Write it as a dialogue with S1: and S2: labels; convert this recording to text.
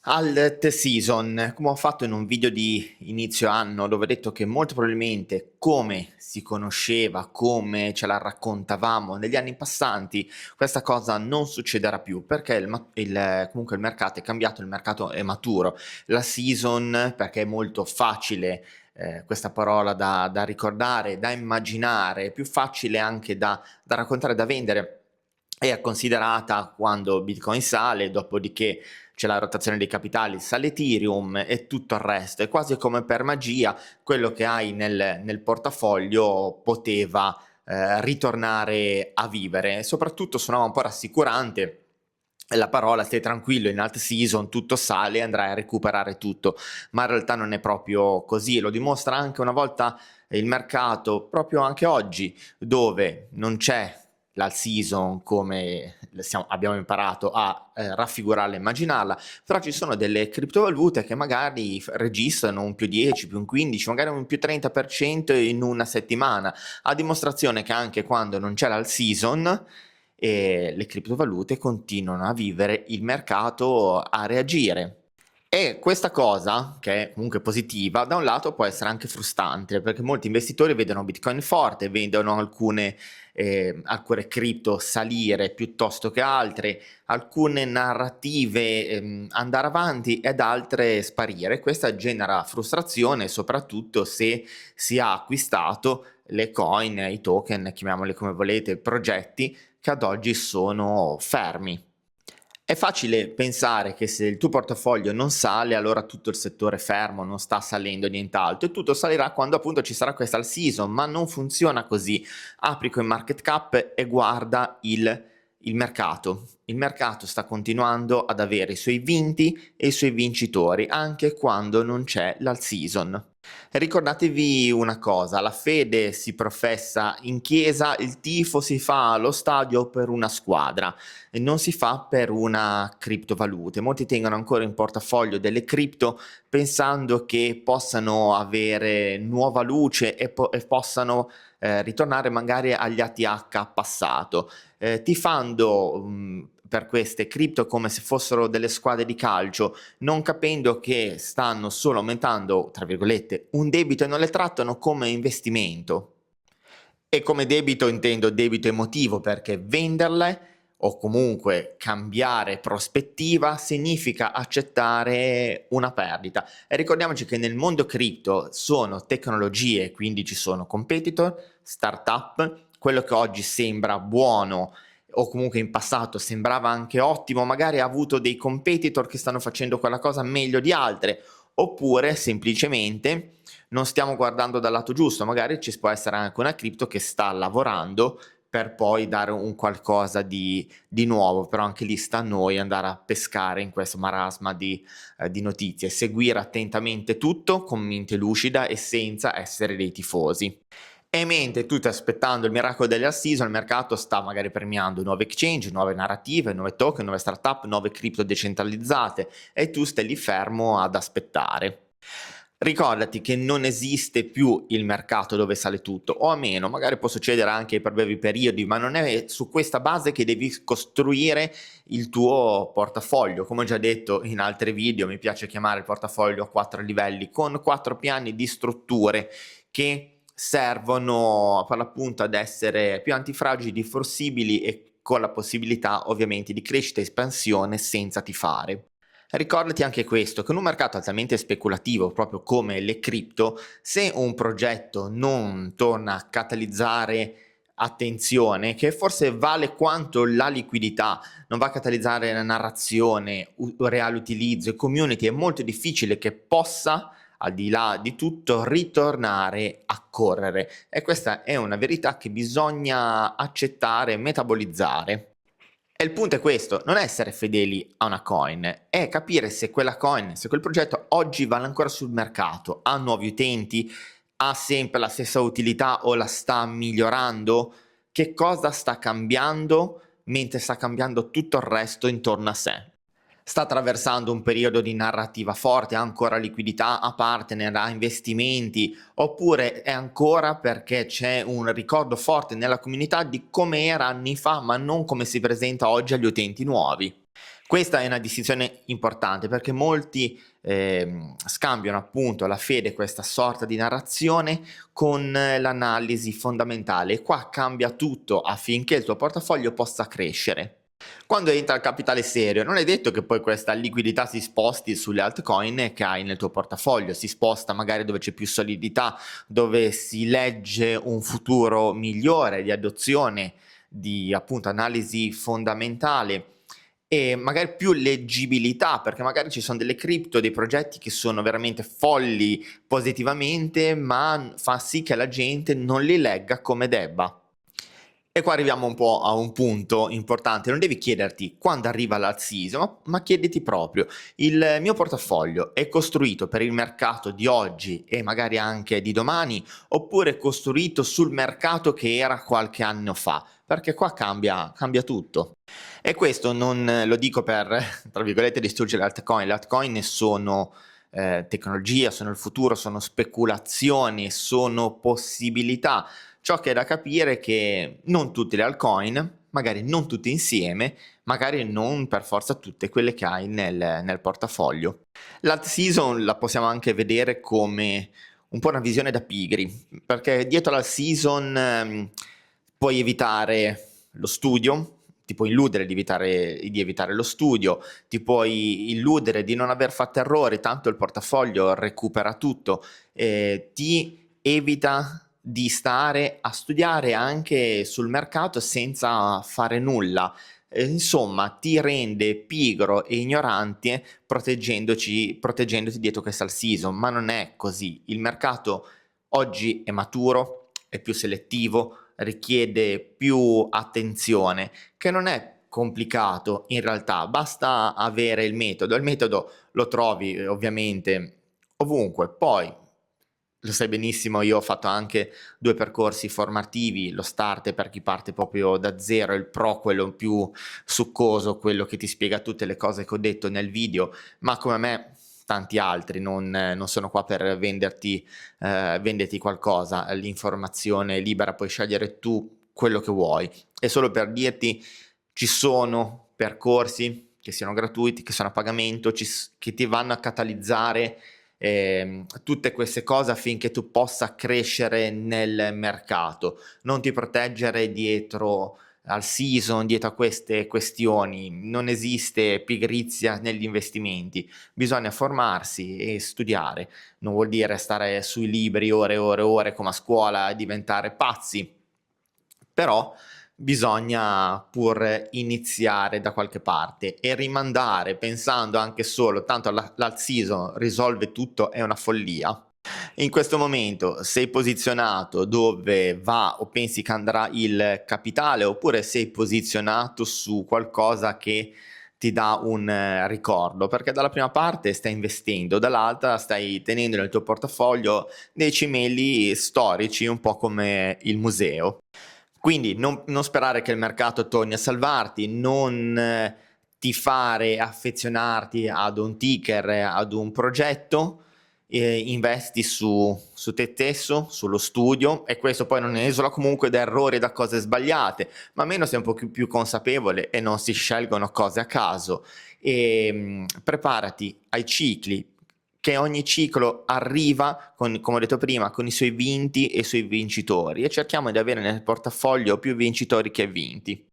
S1: Alt season, come ho fatto in un video di inizio anno dove ho detto che molto probabilmente come si conosceva, come ce la raccontavamo negli anni passanti, questa cosa non succederà più perché comunque il mercato è cambiato, il mercato è maturo. La season, perché è molto facile, questa parola da ricordare, da immaginare, è più facile anche da raccontare, da vendere, è considerata quando Bitcoin sale, dopodiché c'è la rotazione dei capitali, sale Ethereum e tutto il resto. È quasi come per magia quello che hai nel portafoglio poteva ritornare a vivere. E soprattutto suonava un po' rassicurante la parola stai tranquillo, in alt season tutto sale e andrai a recuperare tutto, ma in realtà non è proprio così. Lo dimostra anche una volta il mercato, proprio anche oggi, dove non c'è l'alt season come abbiamo imparato a raffigurarla e immaginarla, però ci sono delle criptovalute che magari registrano un più 10, più un 15, magari un più 30% in una settimana, a dimostrazione che anche quando non c'è l'alt season le criptovalute continuano a vivere, il mercato a reagire. E questa cosa, che è comunque positiva, da un lato può essere anche frustrante, perché molti investitori vedono Bitcoin forte, vedono alcune cripto salire piuttosto che altre, alcune narrative andare avanti ed altre sparire. Questa genera frustrazione, soprattutto se si ha acquistato le coin, i token, chiamiamoli come volete, progetti che ad oggi sono fermi. È facile pensare che se il tuo portafoglio non sale, allora tutto il settore è fermo, non sta salendo nient'altro e tutto salirà quando appunto ci sarà questa all season, ma non funziona così. Apri CoinMarketCap e guarda il mercato. Il mercato sta continuando ad avere i suoi vinti e i suoi vincitori, anche quando non c'è l'all season. Ricordatevi una cosa, la fede si professa in chiesa, il tifo si fa allo stadio per una squadra e non si fa per una criptovaluta. Molti tengono ancora in portafoglio delle cripto pensando che possano avere nuova luce e possano ritornare magari agli ATH passato, tifando per queste cripto come se fossero delle squadre di calcio, non capendo che stanno solo aumentando, tra virgolette, un debito e non le trattano come investimento. E come debito intendo debito emotivo, perché venderle o comunque cambiare prospettiva significa accettare una perdita. E ricordiamoci che nel mondo cripto sono tecnologie, quindi ci sono competitor, startup, quello che oggi sembra buono o comunque in passato sembrava anche ottimo, magari ha avuto dei competitor che stanno facendo quella cosa meglio di altre, oppure semplicemente non stiamo guardando dal lato giusto, magari ci può essere anche una cripto che sta lavorando per poi dare un qualcosa di nuovo, però anche lì sta a noi andare a pescare in questo marasma di notizie, seguire attentamente tutto con mente lucida e senza essere dei tifosi. E mentre tu stai aspettando il miracolo delle all-season, il mercato sta magari premiando nuove exchange, nuove narrative, nuove token, nuove startup, nuove cripto decentralizzate e tu stai lì fermo ad aspettare. Ricordati che non esiste più il mercato dove sale tutto, o a meno, magari può succedere anche per brevi periodi, ma non è su questa base che devi costruire il tuo portafoglio. Come ho già detto in altri video, mi piace chiamare il portafoglio a 4 livelli, con 4 piani di strutture che servono per l'appunto ad essere più antifragili, flessibili e con la possibilità ovviamente di crescita e espansione senza tifare. Ricordati anche questo, che in un mercato altamente speculativo, proprio come le cripto, se un progetto non torna a catalizzare attenzione, che forse vale quanto la liquidità, non va a catalizzare la narrazione, reale utilizzo e community, è molto difficile che possa, al di là di tutto, ritornare a correre. E questa è una verità che bisogna accettare e metabolizzare. E il punto è questo, non è essere fedeli a una coin, è capire se quella coin, se quel progetto oggi vale ancora sul mercato, ha nuovi utenti, ha sempre la stessa utilità o la sta migliorando, che cosa sta cambiando mentre sta cambiando tutto il resto intorno a sé. Sta attraversando un periodo di narrativa forte, ha ancora liquidità, ha partner, ha investimenti, oppure è ancora perché c'è un ricordo forte nella comunità di come era anni fa, ma non come si presenta oggi agli utenti nuovi. Questa è una distinzione importante perché molti scambiano appunto la fede, questa sorta di narrazione, con l'analisi fondamentale e qua cambia tutto affinché il tuo portafoglio possa crescere. Quando entra il capitale serio, non è detto che poi questa liquidità si sposti sulle altcoin che hai nel tuo portafoglio, si sposta magari dove c'è più solidità, dove si legge un futuro migliore di adozione, di appunto analisi fondamentale e magari più leggibilità, perché magari ci sono delle cripto, dei progetti che sono veramente folli positivamente, ma fa sì che la gente non li legga come debba. E qua arriviamo un po' a un punto importante, non devi chiederti quando arriva l'alt-season, ma chiediti proprio: il mio portafoglio è costruito per il mercato di oggi e magari anche di domani, oppure è costruito sul mercato che era qualche anno fa? Perché qua cambia tutto. E questo non lo dico per, tra virgolette, distruggere le altcoin sono tecnologia, sono il futuro, sono speculazioni, sono possibilità. Ciò che è da capire è che non tutte le altcoin, magari non tutte insieme, magari non per forza tutte quelle che hai nel portafoglio. L'alt season la possiamo anche vedere come un po' una visione da pigri, perché dietro l'alt season puoi evitare lo studio, ti puoi illudere di evitare lo studio, ti puoi illudere di non aver fatto errori, tanto il portafoglio recupera tutto, ti evita di stare a studiare anche sul mercato senza fare nulla. Insomma, ti rende pigro e ignorante proteggendoti dietro questa all season, ma non è così. Il mercato oggi è maturo, è più selettivo, richiede più attenzione, che non è complicato in realtà, basta avere il metodo. Il metodo lo trovi ovviamente ovunque, poi lo sai benissimo, io ho fatto anche 2 percorsi formativi, lo start è per chi parte proprio da zero, il pro quello più succoso, quello che ti spiega tutte le cose che ho detto nel video, ma come me tanti altri, non sono qua per venderti qualcosa, l'informazione è libera, puoi scegliere tu quello che vuoi. È solo per dirti, ci sono percorsi che siano gratuiti, che sono a pagamento, che ti vanno a catalizzare tutte queste cose affinché tu possa crescere nel mercato, non ti proteggere dietro al season, dietro a queste questioni. Non esiste pigrizia negli investimenti, bisogna formarsi e studiare. Non vuol dire stare sui libri ore e ore e ore come a scuola e diventare pazzi, però bisogna pur iniziare da qualche parte e rimandare pensando anche solo tanto l'alt season risolve tutto è una follia. In questo momento sei posizionato dove va o pensi che andrà il capitale, oppure sei posizionato su qualcosa che ti dà un ricordo, perché dalla prima parte stai investendo, dall'altra stai tenendo nel tuo portafoglio dei cimeli storici, un po' come il museo. Quindi non sperare che il mercato torni a salvarti, non ti fare affezionarti ad un ticker, ad un progetto, investi su te stesso, sullo studio e questo poi non esula comunque da errori e da cose sbagliate, ma almeno sei un po' più consapevole e non si scelgono cose a caso. Preparati ai cicli, che ogni ciclo arriva, come ho detto prima, con i suoi vinti e i suoi vincitori e cerchiamo di avere nel portafoglio più vincitori che vinti.